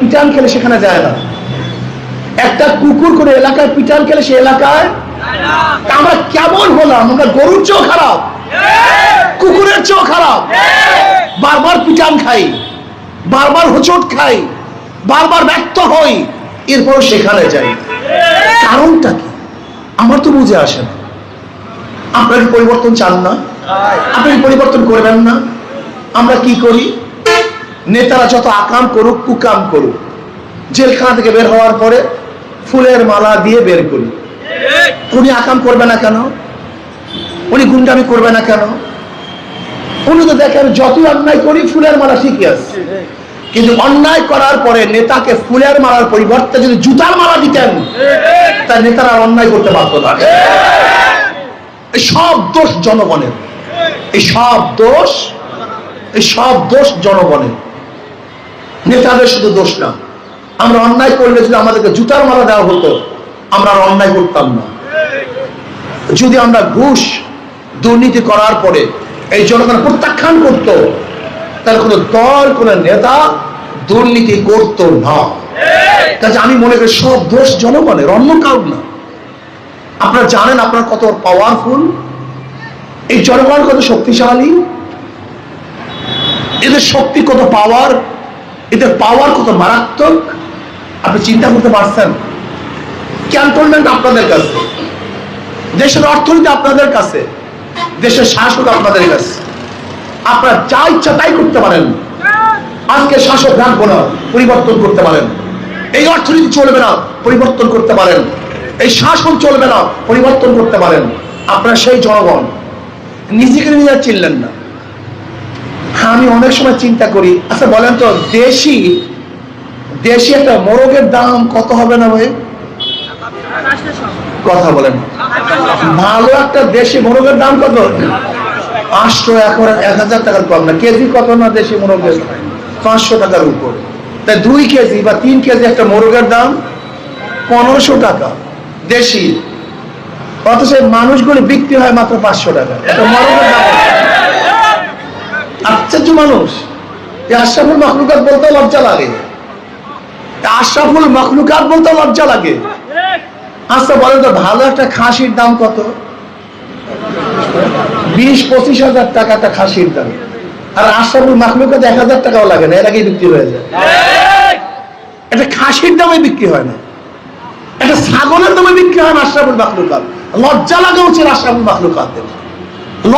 পিটান খেলে সেখানে যায় না, একটা কুকুর করে এলাকায় পিটান খেলে সে এলাকায়। আমরা কেমন হলাম? আমরা গরুর চেয়েও খারাপ, কুকুরের চেয়েও খারাপ। বারবার পিটান খাই, বারবার হোঁচট খাই, বারবার ব্যর্থ হই, এরপর সেখানে যাই। কারণটা কি আমার তো বুঝে আসে না। আপনারা কি পরিবর্তন চান না? আপনি পরিবর্তন করবেন না? আমরা কি করি? নেতারা যত আকাম করুক কুকাম করুক, জেলখানা থেকে বের হওয়ার পরে ফুলের মালা দিয়ে বের করি। উনি আকাম করবে না কেন? উনি গুন্ডামি করবে না কেন? উনি তো দেখেন যত অন্যায় করি ফুলের মালা ঠিকই আছে, কিন্তু অন্যায় করার পরে নেতাকে ফুলের মালার পরিবর্তে যদি জুতার মালা দিতেন, তার নেতারা অন্যায় করতে পারত না। এই সব দোষ জনগণের, এই সব দোষ জনগণের, নেতাদের শুধু দোষ না। আমরা অন্যায় করলে যদি আমাদেরকে জুতার মালা দেওয়া হতো, আমরা আর অন্যায় করতাম না। যদি আমরা ঘুষ দুর্নীতি করার পরে এই জনগণ প্রত্যাখ্যান করত, তাহলে কোনো দল কোনো নেতা দুর্নীতি করত না। কাজে আমি মনে করি সব দোষ জনগণের, অন্য কারণ না। আপনারা জানেন আপনারা কত পাওয়ারফুল, এই জনগণ কত শক্তিশালী, এদের শক্তি কত পাওয়ার, এদের পাওয়ার কত মারাত্মক। আপনি চিন্তা করতে পারছেন? ক্যান্টনমেন্ট আপনাদের কাছে, দেশের অর্থনীতি আপনাদের কাছে, দেশের শাসক আপনাদের কাছে। আপনারা যা ইচ্ছা তাই করতে পারেন। আজকে শাসক রাখবো না, পরিবর্তন করতে পারেন। এই অর্থনীতি চলবে না, পরিবর্তন করতে পারেন। এই শাসন চলবে না, পরিবর্তন করতে পারেন। আপনারা সেই জনগণ, নিজেকে নিজে চিনলেন না। আমি অনেক সময় চিন্তা করি, আচ্ছা বলেন তো দেশি একটা মোরগের দাম কত হবে না ভাই? কথা বলেন। ভালো একটা দেশি মোরগের দাম কত? 500, 1000 টাকার কম না। কেজি কত না দেশি মোরগের? 500 টাকার উপর। তাই 2 কেজি বা 3 কেজি একটা মোরগের দাম 1500 টাকা দেশি। অথচ মানুষগুলো বিক্রি হয় মাত্র 500 টাকা। একটা মোরগের দাম আশ্চর্য মানুষ। আশরাফুল মাখলুকাত বলতে লজ্জা লাগে, আশরাফুল মাখলুকাত বলতে লজ্জা লাগে। আচ্ছা বলেন তো ভালো একটা খাসির দাম কত? 20-25 হাজার টাকা একটা খাসির দাম। আর আশরাফুল মাখলুকাত 1000 টাকাও লাগে না, এর আগেই বিক্রি হয়ে যায়। একটা খাসির দামে বিক্রি হয় না, একটা ছাগলের দামে বিক্রি হয় না আশরাফুল মাখলুকাত। লজ্জা লাগা উচিত আশরাফুল মাখলুকাতের।